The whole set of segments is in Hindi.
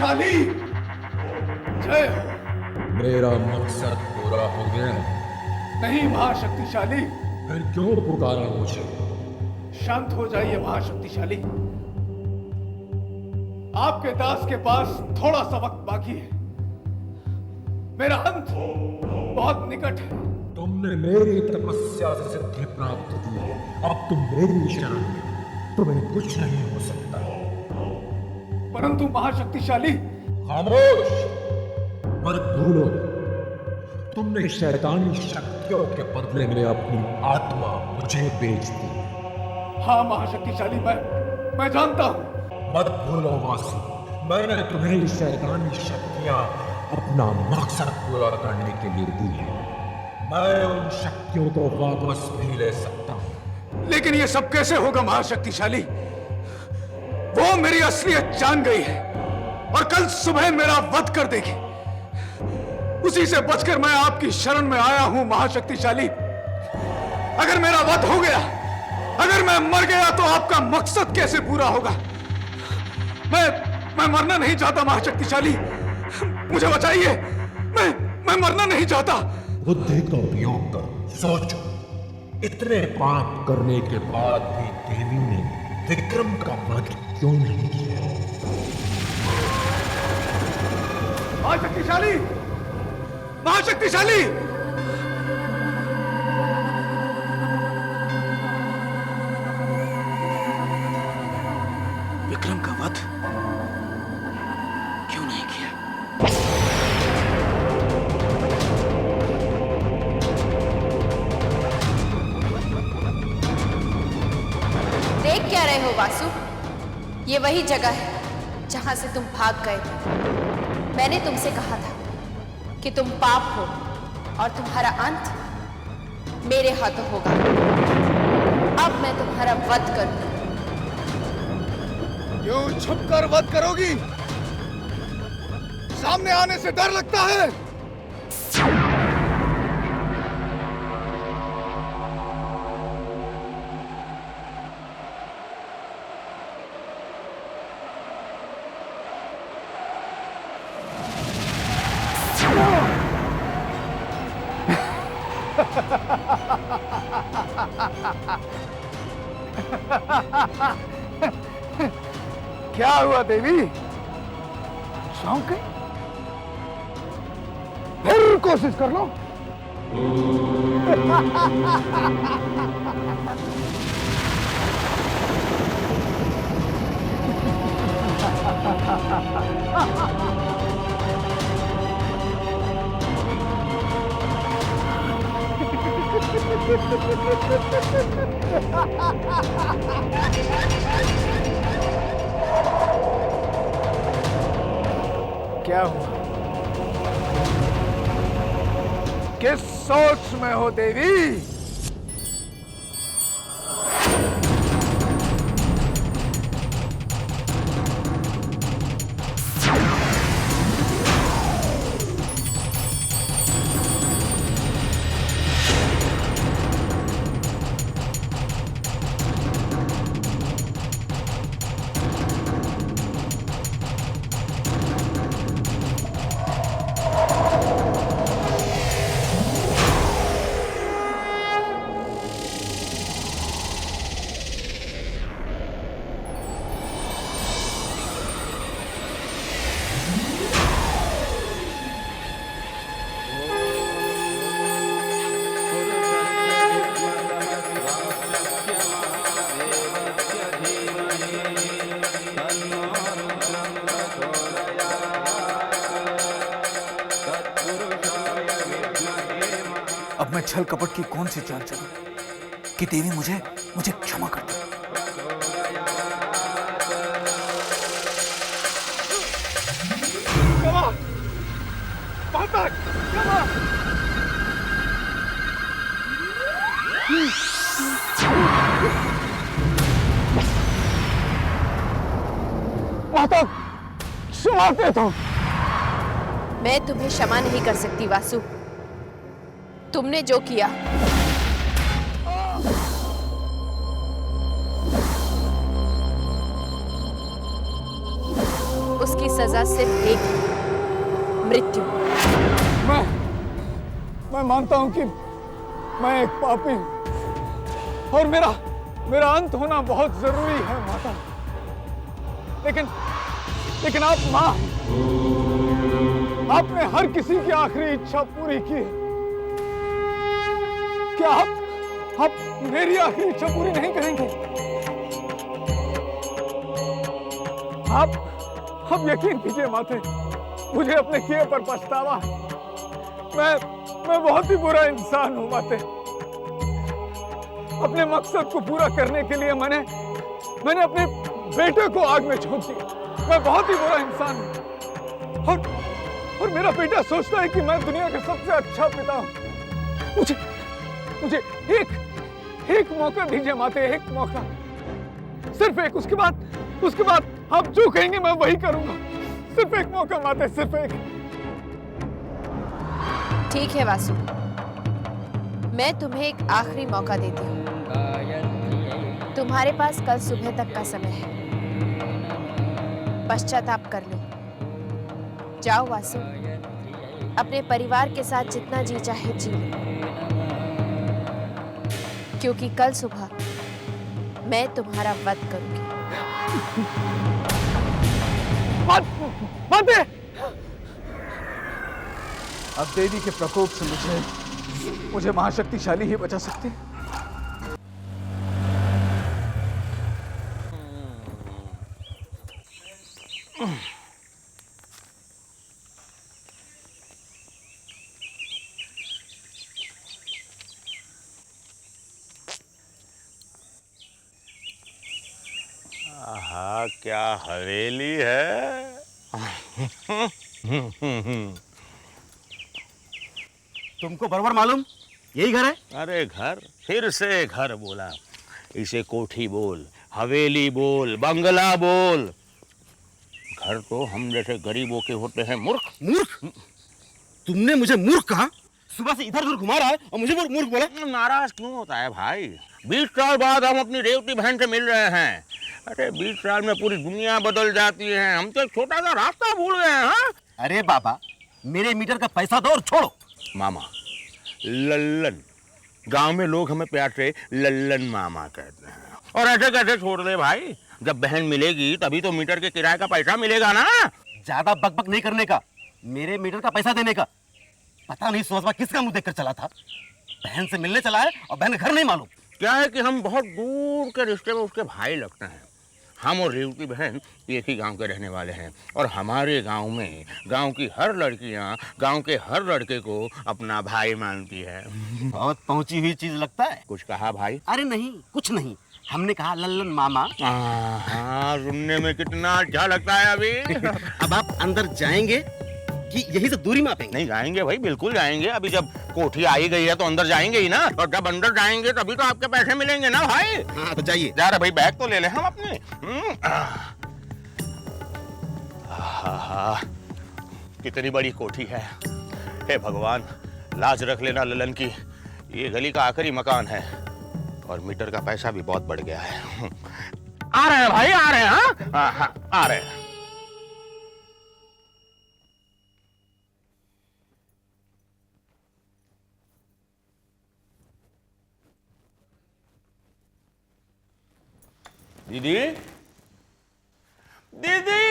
महाशक्तिशाली जय हो। मेरा मकसद पूरा हो गया। नहीं महाशक्तिशाली। फिर क्यों पुकारा मुझे? शांत हो जाइए महाशक्तिशाली। आपके दास के पास थोड़ा सा वक्त बाकी है। मेरा अंत बहुत निकट है। तुमने मेरी तपस्या से सिद्धि प्राप्त की है। अब तुम मेरी शरण में, तुम्हें कुछ नहीं हो सकता। परंतु महाशक्तिशाली। खामोश मत भूलो, तुमने शैतानी शक्तियों के बदले में अपनी आत्मा मुझे बेच दी। हाँ महाशक्तिशाली, मैं जानता हूं। मत भूलो वासी, मैंने तुम्हें शैतानी शक्तियां अपना मकसद पूरा करने के लिए दी है। मैं उन शक्तियों को वापस भी ले सकता हूं। लेकिन ये सब कैसे होगा महाशक्तिशाली? वो मेरी असलियत जान गई है और कल सुबह मेरा वध कर देगी। उसी से बचकर मैं आपकी शरण में आया हूं महाशक्तिशाली। अगर मेरा वध हो गया, अगर मैं मर गया, तो आपका मकसद कैसे पूरा होगा? मैं मरना नहीं चाहता महाशक्तिशाली, मुझे बचाइए। मैं मरना नहीं चाहता। बुद्धि का उपयोग कर, सोचो। इतने पाप करने के बाद भी देवी ने विक्रम का वध क्यों नहीं किया? महाशक्तिशाली, महाशक्तिशाली! विक्रम का वध क्यों नहीं किया? देख क्या रहे हो वासु? ये वही जगह है जहां से तुम भाग गए थे। मैंने तुमसे कहा था कि तुम पाप हो और तुम्हारा अंत मेरे हाथों होगा। अब मैं तुम्हारा वध करूंगी। क्यों छुपकर वध करोगी? सामने आने से डर लगता है? क्या हुआ देवी? चौंक गई? फिर कोशिश कर लो। क्या हुआ? किस सोच में हो देवी? अब मैं छल कपट की कौन सी चाल चलूं कि देवी मुझे क्षमा कर दे। क्षमा दे दो। मैं तुम्हें क्षमा नहीं कर सकती वासु। तुमने जो किया उसकी सजा सिर्फ एक है, मृत्यु। मैं मानता हूं कि मैं एक पापी हूं और मेरा अंत होना बहुत जरूरी है माता। लेकिन आप मां, आपने हर किसी की आखिरी इच्छा पूरी की है। क्या आप मेरी आखिरी इच्छा पूरी नहीं करेंगे? आप यकीन कीजिए माते, मुझे अपने किए पर पछतावा है। मैं बहुत ही बुरा इंसान हूं माते। अपने मकसद को पूरा करने के लिए मैंने अपने बेटे को आग में झोंक दिया। मैं बहुत ही बुरा इंसान हूं और मेरा बेटा सोचता है कि मैं दुनिया का सबसे अच्छा पिता हूं। मुझे एक मौका दीजिए माते, एक मौका, सिर्फ एक। उसके बाद आप जो कहेंगे मैं वही करूंगा। सिर्फ एक मौका माते, सिर्फ एक। ठीक है वासु, मैं तुम्हें एक आखिरी मौका देती हूँ। तुम्हारे पास कल सुबह तक का समय है, पश्चाताप कर लो। जाओ वासु, अपने परिवार के साथ जितना जी चाहे जी लो, क्योंकि कल सुबह मैं तुम्हारा वध करूंगी। माते! अब देवी के प्रकोप से मुझे महाशक्तिशाली ही बचा सकते हैं। आहा, क्या हवेली है। तुमको बराबर मालूम यही घर है? अरे घर, फिर से घर बोला। इसे कोठी बोल, हवेली बोल, बंगला बोल। घर तो हम जैसे गरीबों के होते हैं मूर्ख। मूर्ख? तुमने मुझे मूर्ख कहा? सुबह से इधर उधर घुमा रहा है और मुझे मूर्ख बोला? नाराज क्यों होता है भाई? 20 साल बाद हम अपनी रेवती बहन से मिल रहे हैं। अरे 20 साल में पूरी दुनिया बदल जाती है। हम तो एक छोटा सा रास्ता भूल गए हैं। हाँ? अरे बाबा, मेरे मीटर का पैसा दो और छोड़ो। मामा, लल्लन, गांव में लोग हमें प्यार से लल्लन मामा कहते हैं। और ऐसे कैसे छोड़ दे भाई? जब बहन मिलेगी तभी तो मीटर के किराए का पैसा मिलेगा ना। ज्यादा बकबक नहीं करने का, मेरे मीटर का पैसा देने का। पता नहीं सुबह किसका मुंह देखकर चला था। बहन से मिलने चला है और बहन घर नहीं मालूम। क्या है कि हम बहुत दूर के रिश्ते में उसके भाई लगते हैं। हम और रेवती बहन एक ही गांव के रहने वाले हैं और हमारे गांव में गांव की हर लड़कियां गांव के हर लड़के को अपना भाई मानती है। बहुत पहुंची हुई चीज लगता है। कुछ कहा भाई? अरे नहीं, कुछ नहीं। हमने कहा लल्लन मामा। हाँ, सुनने में कितना अच्छा लगता है अभी। अब आप अंदर जाएंगे कि यही से दूरी मापेंगे? नहीं, जाएंगे भाई, बिल्कुल जाएंगे। अभी जब कोठी आई गई है तो अंदर जाएंगे ही ना। और जब अंदर जाएंगे तभी तो आपके पैसे मिलेंगे ना भाई। हाँ तो जाइए। जा रहे भाई, बैग तो ले ले हम अपने। कितनी बड़ी कोठी है। हे भगवान, लाज रख लेना ललन की। ये गली का आखिरी मकान है और मीटर का पैसा भी बहुत बढ़ गया है। आ रहे हैं भाई, आ रहे हैं। हाँ, आ रहे हैं। दीदी, दीदी,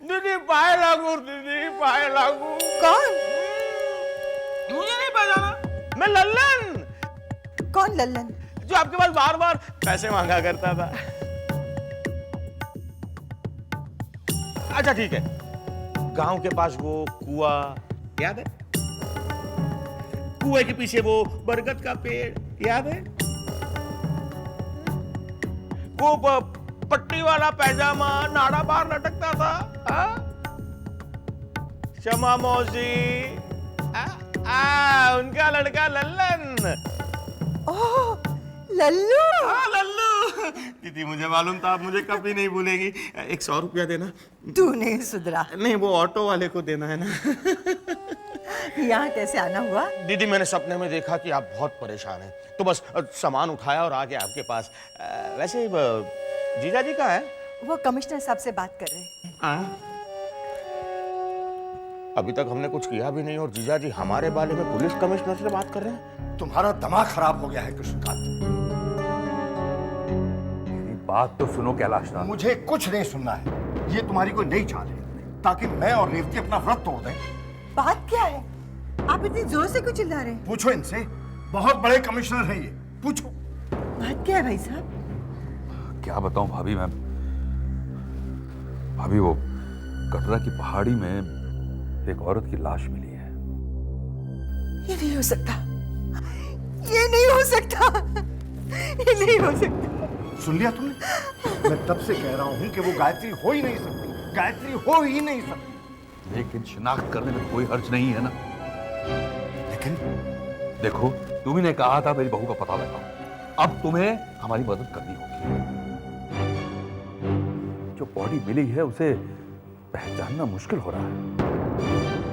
दीदी, पाए लागू, दीदी, पाए लागू। कौन? मुझे नहीं पहचाना? मैं लल्लन। कौन लल्लन? जो आपके पास बार बार पैसे मांगा करता था। अच्छा ठीक है, गांव के पास वो कुआं याद है? कुएं के पीछे वो बरगद का पेड़ याद है? वो पट्टी वाला पैजामा नाड़ा बाहर लटकता था। क्षमा मौसी, उनका लड़का लल्लन। ओह, लल्लू। हाँ, लल्लू। दीदी, मुझे मालूम था आप मुझे कभी नहीं भूलेगी। 100 रुपया देना। तू नहीं सुधरा। नहीं, वो ऑटो वाले को देना है ना। यहाँ कैसे आना हुआ? दीदी, मैंने सपने में देखा कि आप बहुत परेशान हैं, तो बस सामान उठाया और आ गया आपके पास। वैसे जीजा जी कहाँ है? वो कमिश्नर साहब से बात कर रहे हैं। अभी तक हमने कुछ किया भी नहीं और जीजा जी हमारे बारे में पुलिस कमिश्नर से बात कर रहे हैं। तुम्हारा दिमाग खराब हो गया है कृष्णकांत। मेरी बात तो सुनो कैलाश नाथ। मुझे कुछ नहीं सुनना है। ये तुम्हारी कोई नई चाल है ताकि मैं और रेवती अपना व्रत तोड़ दें। बात क्या है? आप इतनी जोर से क्यों चिल्ला रहे हैं? पूछो इनसे, बहुत बड़े कमिश्नर हैं ये, पूछो। बात क्या है भाई साहब? क्या बताऊं भाभी, मैं भाभी वो कटरा की पहाड़ी में एक औरत की लाश मिली है। ये नहीं हो सकता, ये नहीं हो सकता, ये नहीं हो सकता। सुन लिया तुमने? मैं तब से कह रहा हूं कि वो गायत्री हो ही नहीं सकती, गायत्री हो ही नहीं सकती। लेकिन शिनाख्त करने में कोई हर्ज नहीं है ना। लेकिन देखो, तुम्ही ने कहा था मेरी बहू का पता लगाओ, अब तुम्हें हमारी मदद करनी होगी। जो बॉडी मिली है उसे पहचानना मुश्किल हो रहा है,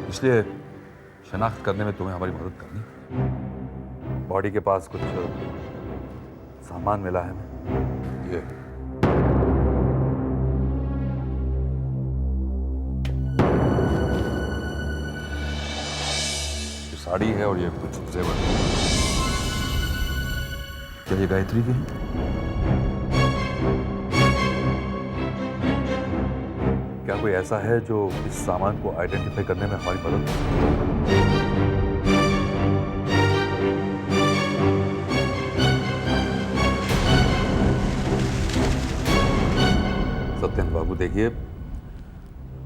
इसलिए शिनाख्त करने में तुम्हें हमारी मदद करनी। बॉडी के पास कुछ सामान मिला है, ये साड़ी है और ये कुछ जेवर। क्या ये गायत्री की है? क्या कोई ऐसा है जो इस सामान को आइडेंटिफाई करने में हमारी मदद सत्यन बाबू, देखिए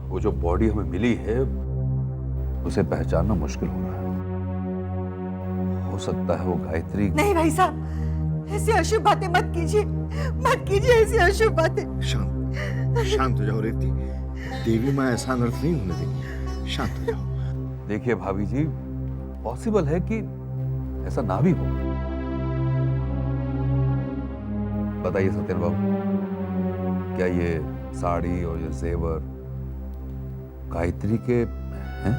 वो जो बॉडी हमें मिली है उसे पहचानना मुश्किल हो रहा है। हो सकता है वो गायत्री। नहीं भाई साहब, ऐसी अशुभ बातें मत कीजिए, मत कीजिए ऐसी अशुभ बातें। शांत हो जाओ रेवती, देवी माँ ऐसा अनर्थ नहीं होने देगी, शांत हो जाओ। देखिए भाभी जी, पॉसिबल है कि ऐसा ना भी हो। बताइए सत्यन बाबू, क्या ये साड़ी और ये जेवर गायत्री के हैं?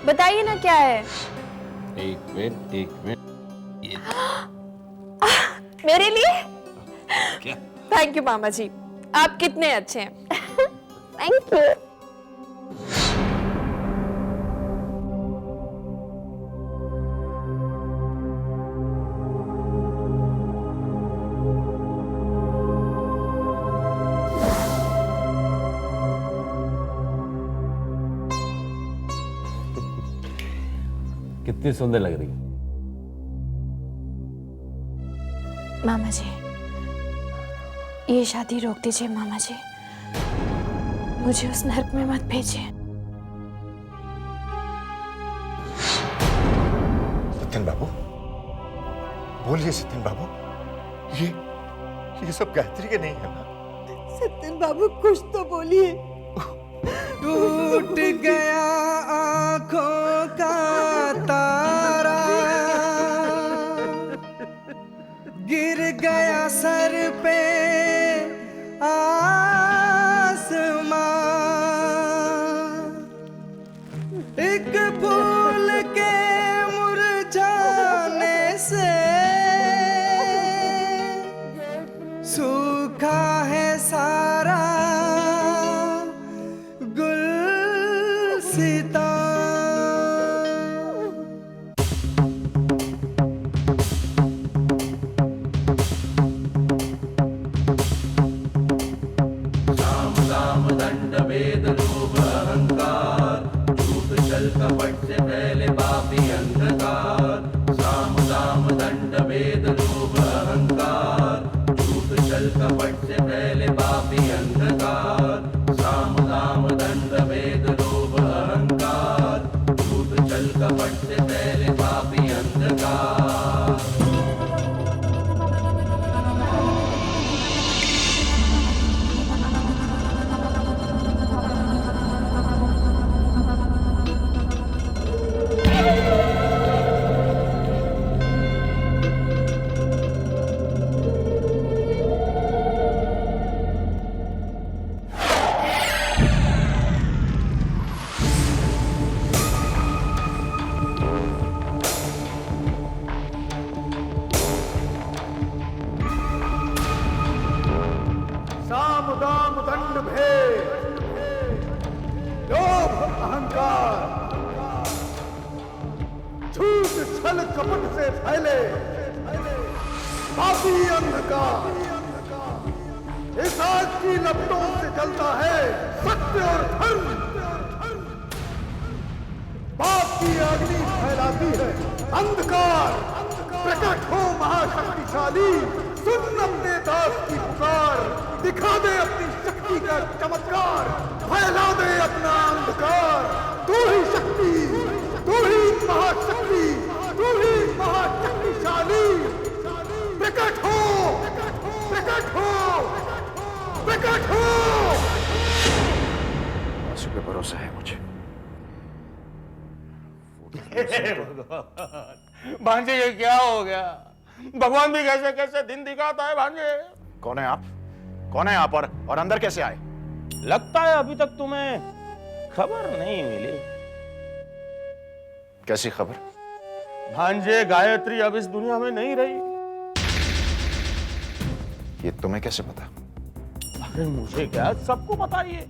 बताइए ना क्या है। एक मिनट मेरे लिए? क्या? थैंक यू मामा जी, आप कितने अच्छे हैं। Thank you. कितनी सुंदर लग रही। मामा जी, ये शादी रोक दीजिए मामा जी, मुझे उस नर्क में मत भेजिए। सत्यन बाबू, बोलिए सत्यन बाबू, ये सब गायत्री के नहीं है ना? सत्यन बाबू कुछ तो बोलिए। टूट गया आंखों का तारा, गिर गया सर पे आसमां, एक फूल के मुरझाने से सूखा है सारा गुलसिता। भेद, लोभ अहंकार, झूठ छल कपट से फैले पापी अंधकार, इस आग की लपटों से जलता है सत्य और धर्म। पाप की अग्नि फैलाती है अंधकार। प्रकट हो महाशक्तिशाली, सुन अपने दास की पुकार, दिखा दे अपनी शक्ति का चमत्कार, फैला दे अपना अंधकार। तू ही शक्ति, तू ही महाशक्ति, तू ही महाशक्तिशाली। प्रकट हो, प्रकट हो, प्रकट हो। आंसू पे भरोसा है मुझे। भांजे ये क्या हो गया? भगवान भी कैसे कैसे दिन दिखाता है भांजे। कौन है आप? कौन है आप और अंदर कैसे आए? लगता है अभी तक तुम्हें खबर नहीं मिली। कैसी खबर? भांजे गायत्री अब इस दुनिया में नहीं रही। ये तुम्हें कैसे पता? अरे मुझे क्या, सबको पता ही है।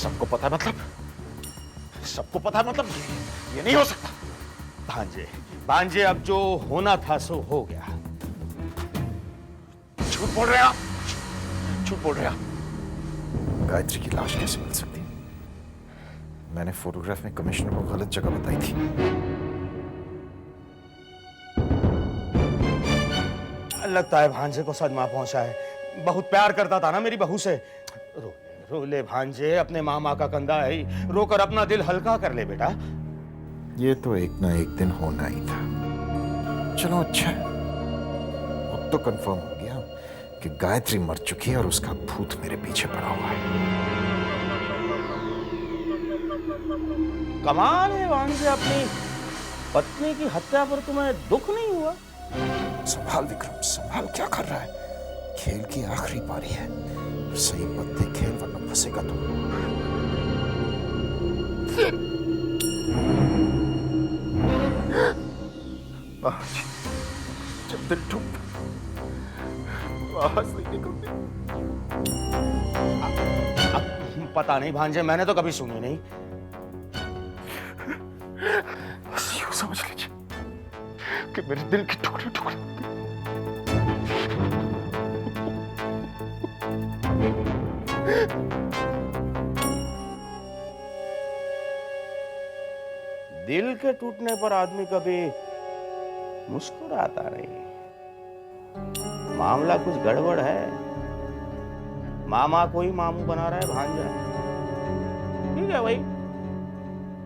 सबको पता मतलब? सबको पता मतलब ये नहीं हो सकता। भांजे, भांजे अब जो होना था सो हो गया। झूठ बोल रहे आप, झूठ बोल रहे आप। गायत्री की लाश कैसे मिल सकती है? मैंने फोटोग्राफ में कमिश्नर को गलत जगह बताई थी। लगता है भांजे को सदमा पहुंचा है। बहुत प्यार करता था ना मेरी बहू से। रो ले भांजे, अपने मामा का कंधा है, रोकर अपना दिल हल्का कर ले बेटा। ये तो एक ना एक दिन होना ही था। चलो अच्छा, अब तो कंफर्म हो गया कि गायत्री मर चुकी है और उसका भूत मेरे पीछे पड़ा हुआ है। कमाल है भांजे, अपनी पत्नी की हत्या पर तुम्हें दुख नहीं हुआ? संभाल विक्रम, संभाल। क्या कर रहा है? खेल की आखिरी पारी है, सही पत्ते खेल वरना फंसेगा तो। जब दिल टूट आवाज नहीं निकलती। पता नहीं भांजे, मैंने तो कभी सुनी नहीं। बस यूं समझ लीजिए कि मेरे दिल के टुकड़े टुकड़े। दिल के टूटने पर आदमी कभी मुस्कुराता नहीं। मामला कुछ गड़बड़ है। मामा को ही मामू बना रहा है भांजा। ठीक है भाई,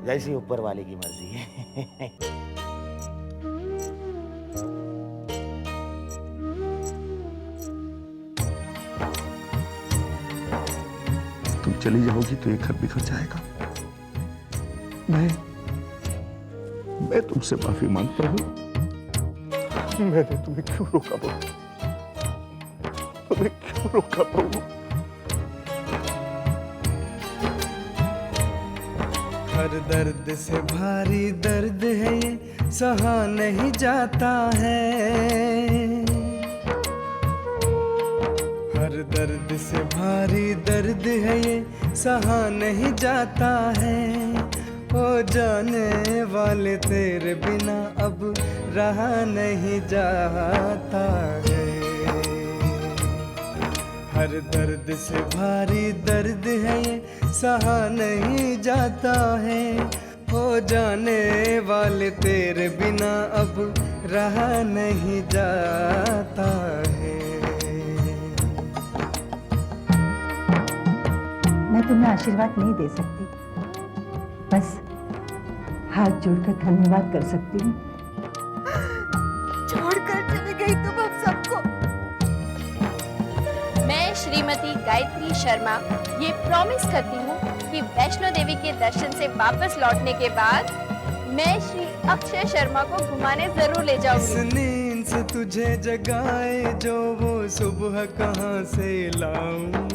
जैसी ऊपर वाले की मर्जी है। तुम चली जाओगी तो ये घर बिखर जाएगा। मैं तुमसे माफी मांगता हूं। मैंने तुम्हें क्यों रोका बहू? तुम्हें क्यों रोका बहू? हर दर्द से भारी दर्द है ये, सहा नहीं जाता है। हर दर्द से भारी दर्द है ये, सहा नहीं जाता है। ओ जाने वाले तेरे बिना अब रहा नहीं जाता है। हर दर्द से भारी दर्द है ये, सहा नहीं जाता है। हो जाने वाले तेरे बिना अब रहा नहीं जाता है। मैं तुम्हें आशीर्वाद नहीं दे सकती, बस हाथ जोड़कर धन्यवाद कर सकती हूँ। छोड़कर चली गई तुम हम सबको। मैं श्रीमती गायत्री शर्मा ये प्रॉमिस करती हूँ कि वैष्णो देवी के दर्शन से वापस लौटने के बाद मैं श्री अक्षय शर्मा को घुमाने जरूर ले इस जाऊंगी। नींद से तुझे जगाए जो वो सुबह कहाँ से लाऊं।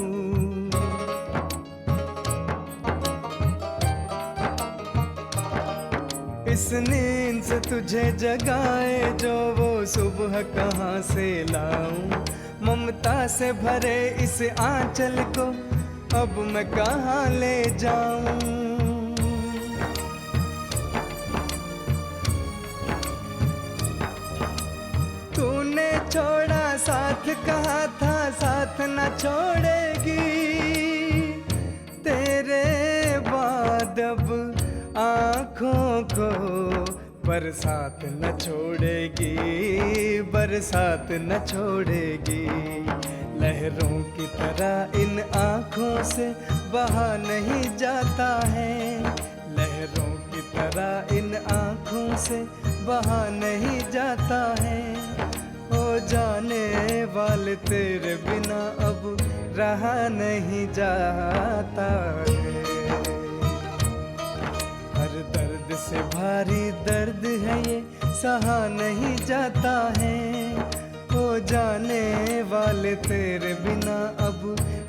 इस नींद से तुझे जगाए जो वो सुबह कहाँ से लाऊं। ममता से भरे इस आंचल को अब मैं कहाँ ले जाऊं। तूने छोड़ा साथ, कहा था साथ न छोड़ेगी, तेरे बाद अब आँखों को बरसात न छोड़ेगी, बरसात न छोड़ेगी। लहरों की तरह इन आँखों से बहा नहीं जाता है, लहरों की तरह इन आँखों से बहा नहीं जाता है। हो जाने वाले तेरे बिना अब रहा नहीं जाता है। हर दर्द से भारी दर्द है ये, सहा नहीं जाता है। हो जाने वाले तेरे बिना अब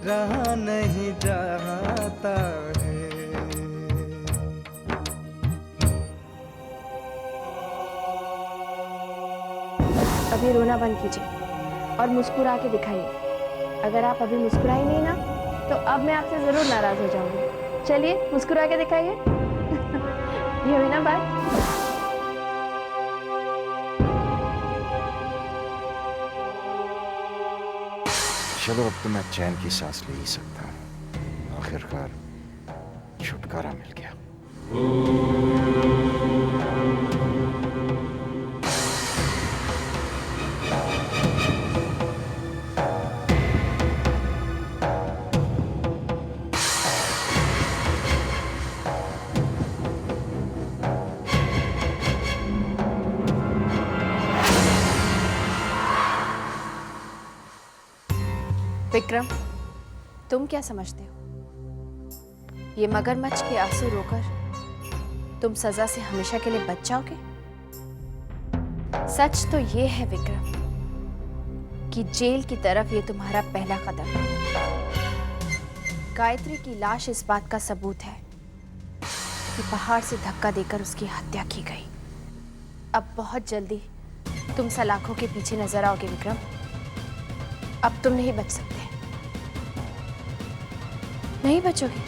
रहा नहीं जाता है। अभी रोना बंद कीजिए और मुस्कुरा के दिखाइए। अगर आप अभी मुस्कुराए नहीं ना तो अब मैं आपसे जरूर नाराज हो जाऊंगी। चलिए मुस्कुरा के दिखाइए। ये हुई ना बात। चलो अब तो मैं चैन की सांस ले ही सकता हूँ। आखिरकार छुटकारा मिल गया। विक्रम, तुम क्या समझते हो? ये मगरमच्छ के आंसू रोकर तुम सजा से हमेशा के लिए बच जाओगे? सच तो ये है विक्रम कि जेल की तरफ ये तुम्हारा पहला कदम है। गायत्री की लाश इस बात का सबूत है कि पहाड़ से धक्का देकर उसकी हत्या की गई। अब बहुत जल्दी तुम सलाखों के पीछे नजर आओगे विक्रम। अब तुम नहीं बच सकते, नहीं बचोगे।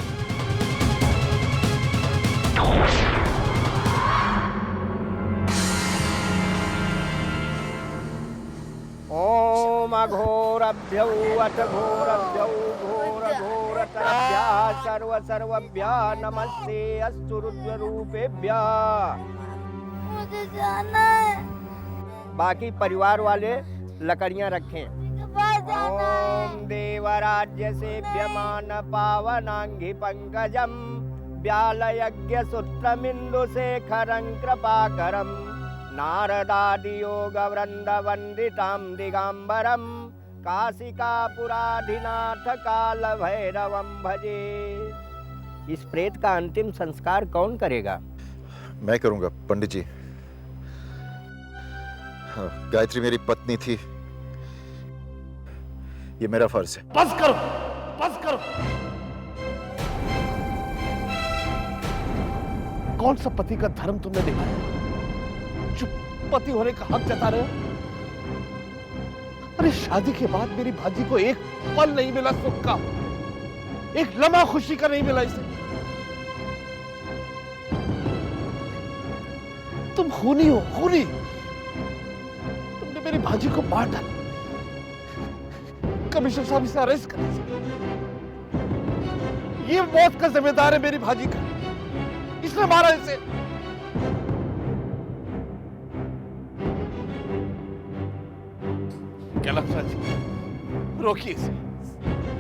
ओम अघोरभ्यौ अथ घोरभ्यौ घोर घोरतभ्यः सर्व सर्वभ्यः नमस्ते अस्तु रुद्ररूपेभ्यः। मुझे जाना है। बाकी परिवार वाले लकड़ियां रखें। ओम देवराज्य सेव्यमान पावनांगी पंकजम व्यालयज्ञ सूत्रमिंदु शेखरं कृपाकरम नारदादि योग वृंद वंदितां दिगंबरम काशिकापुराधिनाथ काल भैरवं भजे। इस प्रेत का अंतिम संस्कार कौन करेगा? मैं करूंगा पंडित जी। हाँ, गायत्री मेरी पत्नी थी, ये मेरा फर्ज है। बस करो, बस करो। कौन सा पति का धर्म तुमने निभाया जो पति होने का हक जता रहे हो? अरे शादी के बाद मेरी भाजी को एक पल नहीं मिला सुख का, एक लम्हा खुशी का नहीं मिला इसे। तुम खूनी हो, खूनी। तुमने मेरी भाजी को मार डाला। कमिश्नर साहब इसे अरेस्ट करें। ये मौत का जिम्मेदार है मेरी भाजी का, इसने मारा इसे। क्या लगता है? रोकिए इसे।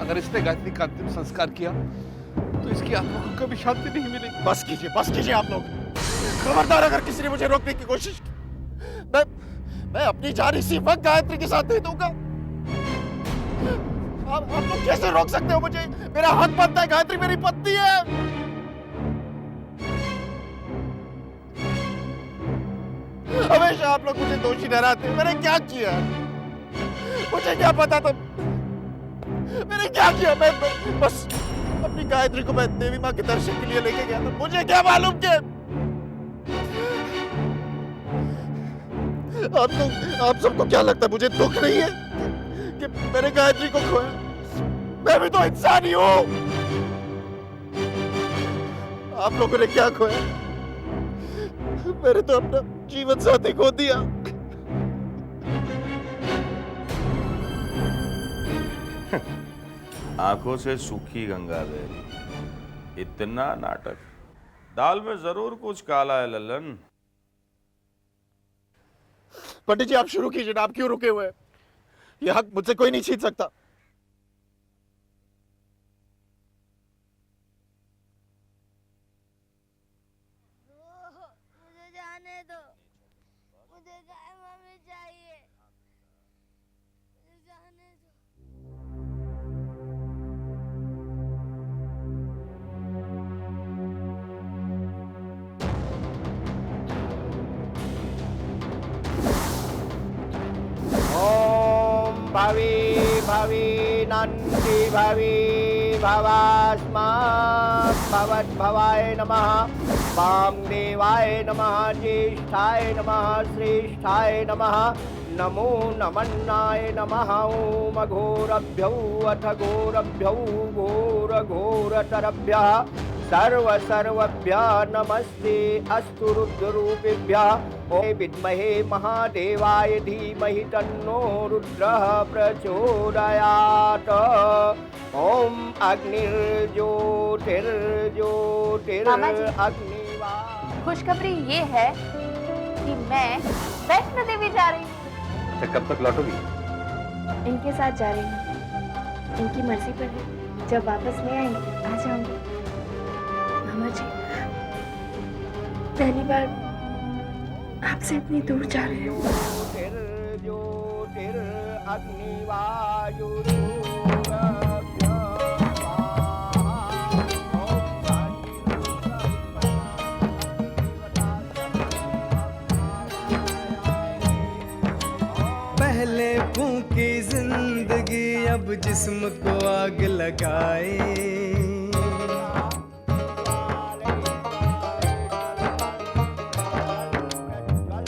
अगर इसने गायत्री का अंतिम संस्कार किया तो इसकी आत्मा को कभी शांति नहीं मिलेगी। बस कीजिए आप लोग। खबरदार अगर किसी ने मुझे रोकने की कोशिश की, मैं अपनी जान इसी वक्त गायत्री के साथ दे दूंगा। आप लोग कैसे रोक सकते हो मुझे? मेरा हक बनता है, गायत्री मेरी पत्नी है। हमेशा आप लोग मुझे दोषी ठहराते हैं। मैंने क्या किया? मुझे क्या पता था? मैंने क्या किया? मैं बस अपनी गायत्री को मैं देवी माँ के दर्शन के लिए लेके गया था। मुझे क्या मालूम कि आप सबको क्या लगता है मुझे दुख नहीं है कि मैंने गायत्री को खोया। मैं भी तो इंसान ही हूं। आप लोगों ने क्या खोया? मैंने तो अपना जीवन साथी खो दिया। आंखों से सूखी गंगा बह रही, इतना नाटक। दाल में जरूर कुछ काला है ललन। पंडित जी आप शुरू कीजिए ना, आप क्यों रुके हुए हैं? यह हक मुझसे कोई नहीं छीन सकता। मुझे जाने दो, मुझे गाय मम्मी चाहिए, मुझे जाने दो। ओम भवी भवी नंदी भवी भवास्मात् भवद्भवाय नमः। वामदेवाय नमः। ज्येष्ठाय नमः। श्रेष्ठाय नमः। नमो नमन्नाय नमः। ओम घोरभ्यो अथ घोरभ्यो घोर घोरतरभ्यः सर्वभ्यः नमस्ते अस्तु रुद्ररूपेभ्यः। ओम विद्महे महादेवाय धीमहि तन्नो रुद्रः प्रचोदयात्। ओम अग्निर्ज्योतिर्ज्योतिरग्निवा। खुशखबरी ये है कि मैं वैष्णो देवी जा रही हूँ। अच्छा कब तक लौटोगी? इनके साथ जा रही हूँ, इनकी मर्जी पर है। जब वापस नहीं आएंगे आ जाऊंगी। मामा जी पहली बार आपसे इतनी दूर जा रही हूँ। पहले फूंकी जिंदगी अब जिस्म को आग लगाए।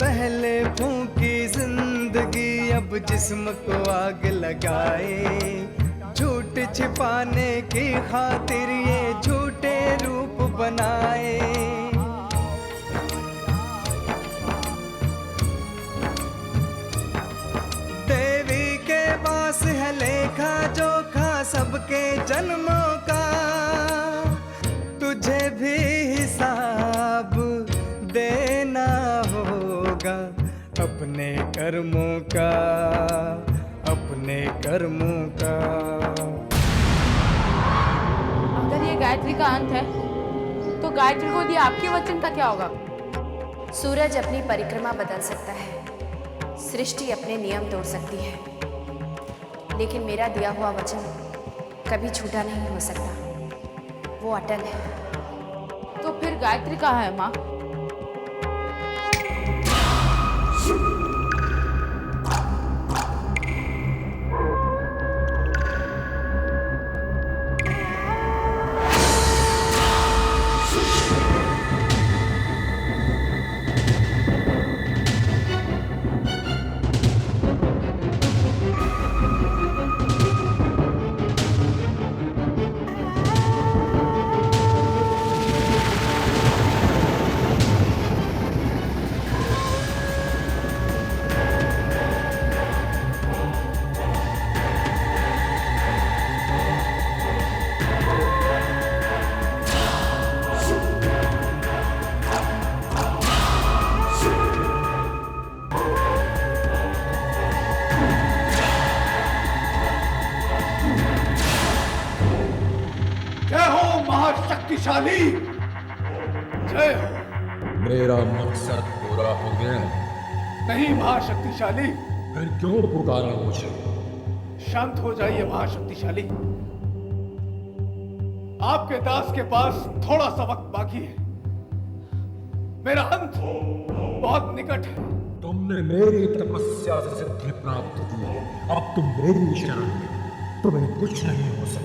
पहले फूंकी जिंदगी अब जिस्म को आग लगाए। झूठ छिपाने की खातिर ये झूठे रूप बनाए। देवी के पास है लेखा जोखा सबके जन्मों का। तुझे भी हिसाब देना होगा अपने कर्मों का, अपने कर्मों का। अगर ये गायत्री का अंत है तो गायत्री को दिया आपके वचन का क्या होगा? सूरज अपनी परिक्रमा बदल सकता है, सृष्टि अपने नियम तोड़ सकती है, लेकिन मेरा दिया हुआ वचन कभी झूठा नहीं हो सकता। वो अटल है। तो फिर गायत्री कहाँ है माँ? शक्तिशाली जय हो। मेरा मकसद पूरा हो गया। नहीं महाशक्तिशाली। फिर क्यों पुकारा मुझे? शांत हो जाइए महाशक्तिशाली। आपके दास के पास थोड़ा सा वक्त बाकी है। मेरा अंत बहुत निकट है। तुमने मेरी तपस्या से सिद्धि प्राप्त की, अब तुम मेरी शरण में, तुम्हें कुछ नहीं हो सकता।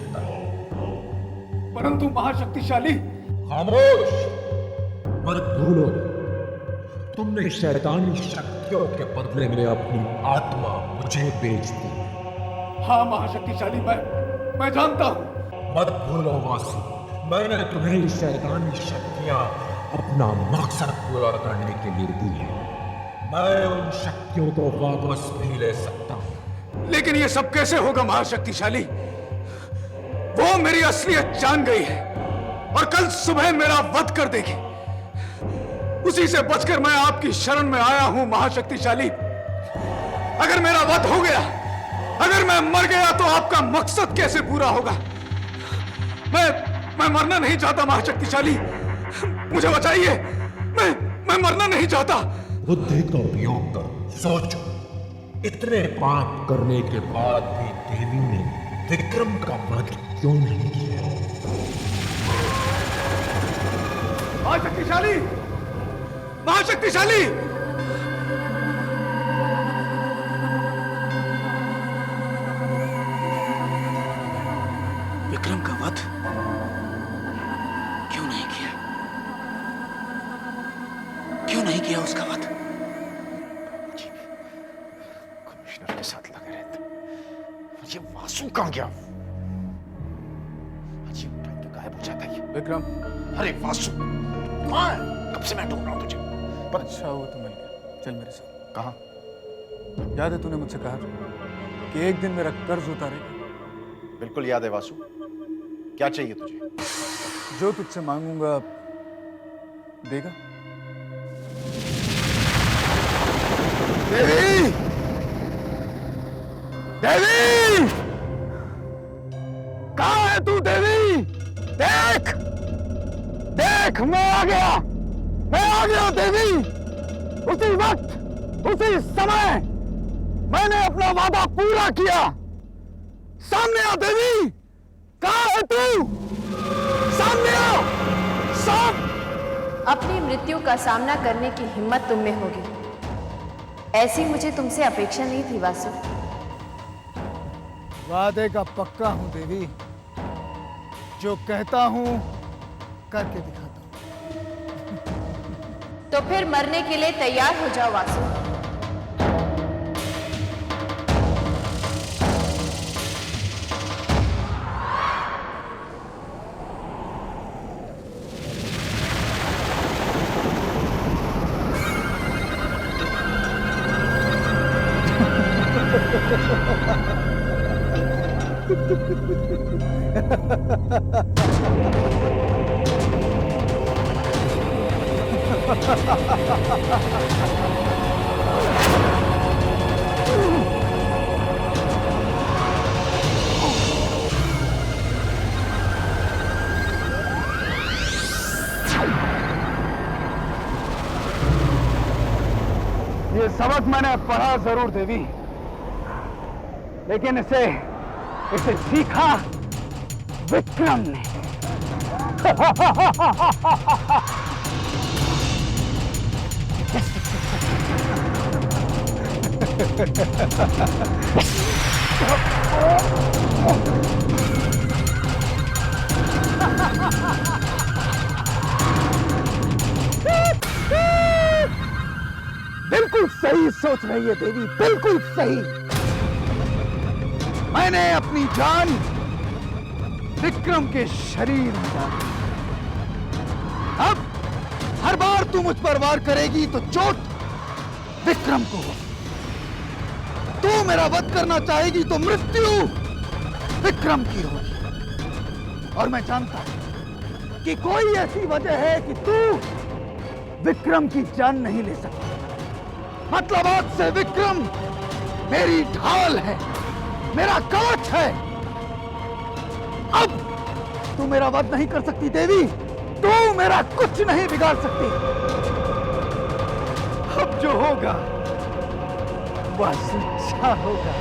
परंतु महाशक्तिशाली। खामोश मत भूलो, तुमने शैतानी शक्तियों के बदले में अपनी आत्मा मुझे बेच दी। हाँ महाशक्तिशाली, मैं जानता हूं। मत भूलो वासु, मैंने तुम्हें शैतानी शक्तियां अपना मकसद पूरा करने के लिए दी है। मैं उन शक्तियों को वापस भी ले सकता हूं। लेकिन ये सब कैसे होगा महाशक्तिशाली? वो मेरी असलियत जान गई है और कल सुबह मेरा वध कर देगी। उसी से बचकर मैं आपकी शरण में आया हूं महाशक्तिशाली। अगर मेरा वध हो गया, अगर मैं मर गया, तो आपका मकसद कैसे पूरा होगा? मैं मरना नहीं चाहता महाशक्तिशाली, मुझे बचाइए। मैं मरना नहीं चाहता। बुद्धि का उपयोग कर, सोचो, इतने पाप करने के बाद भी देवी ने विक्रम का वध क्यों नहीं किया? महाशक्तिशाली, महाशक्तिशाली! विक्रम का वध क्यों नहीं किया? क्यों नहीं किया उसका वध? कमिश्नर के साथ लगे रहते। ये वासु कहां गया? अजीब टाइम पे गायब हो जाता है ये। विक्रम, अरे वासु कहां है? कब से मैं ढूंढ रहा हूं तुझे। पर अच्छा हुआ तो मिल गया। चल मेरे साथ। कहां? याद है तूने मुझसे कहा था कि एक दिन मेरा कर्ज उतारेगा? बिल्कुल याद है वासु। क्या चाहिए तुझे? जो तुझसे मांगूंगा देगा? देवी! देवी! कहां है तू देवी? देख! देख, मैं आ गया! मैं आ गया देवी! उसी वक्त, उसी समय मैंने अपना वादा पूरा किया। सामने आ देवी! कहां है तू? सामने आ! अपनी मृत्यु का सामना करने की हिम्मत तुम में होगी, ऐसी मुझे तुमसे अपेक्षा नहीं थी वासु। वादे का पक्का हूं देवी, जो कहता हूं करके दिखाता हूं। तो फिर मरने के लिए तैयार हो जाओ वासु। ये सबक मैंने पढ़ा जरूर देवी, लेकिन इसे सीखा विक्रम ने। बिल्कुल सही सोच रही है देवी, बिल्कुल सही। मैंने अपनी जान विक्रम के शरीर में डाली। अब हर बार तू मुझ पर वार करेगी तो चोट विक्रम को होगी। तू मेरा वध करना चाहेगी तो मृत्यु विक्रम की होगी। और मैं जानता हूं कि कोई ऐसी वजह है कि तू विक्रम की जान नहीं ले सकता। मतलब आज से विक्रम मेरी ढाल है, मेरा कवच है। अब तू मेरा वध नहीं कर सकती देवी, तू मेरा कुछ नहीं बिगाड़ सकती। अब जो होगा वह सच्चा होगा।